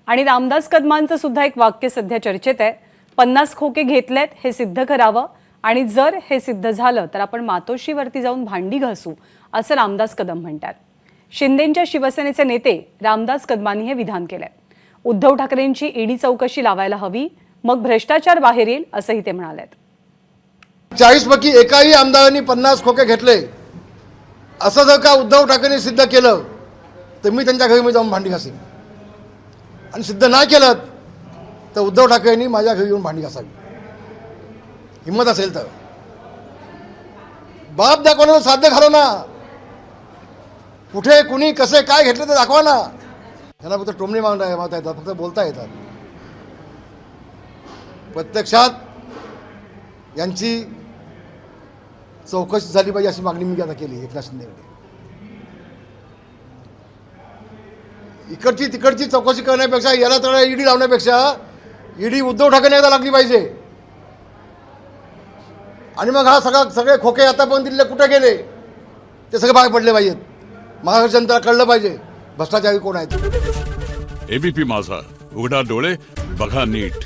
आणि रामदास कदमांचं सुद्धा एक वाक्य सध्या चर्चेत आहे, 50 खोके घेतलेत हे सिद्ध करावं आणि जर हे सिद्ध झालं तर आपण मातोश्रीवरती जाऊन भांडी घासू, असं रामदास कदम म्हणतात। शिंदेंच्या शिवसेनेचे नेते रामदास कदमांनी हे विधान केलंय। उद्धव ठाकरेंची ईडी चौकशी लावायला हवी, मग भ्रष्टाचार बाहेर येईल, असंही ते म्हणालेत। 40 पैकी एकाही आमदारांनी 50 खोके घेतले असं जर का उद्धव ठाकरेंनी सिद्ध केलं तर मी त्यांच्या घरी जाऊन भांडी घासेन, आणि सिद्ध नाही केलं तर उद्धव ठाकरेंनी माझ्या घरी येऊन भांडी घासावी, हिम्मत असेल तर। बाप दाखवणं साध्य घालव ना, कुठे कुणी कसे काय घेतले ते दाखवा ना। त्यांना फक्त टोमणे मारता येतात, फक्त बोलता येतात। प्रत्यक्षात यांची चौकशी झाली पाहिजे अशी मागणी मी आता केली एकनाथ शिंदेकडे। इकडची तिकडची चौकशी करण्यापेक्षा, याला तर ईडी लावण्यापेक्षा ईडी उद्धव ठाकरे एकदा लागली पाहिजे, आणि मग हा सगळे खोके आतापर्यंत दिलेले कुठे गेले ते सगळे बाहेर पडले पाहिजेत। महाराष्ट्र जनतेला कळलं पाहिजे भ्रष्टाचारी कोण आहेत। एबीपी माझा, उघडा डोळे बघा नीट।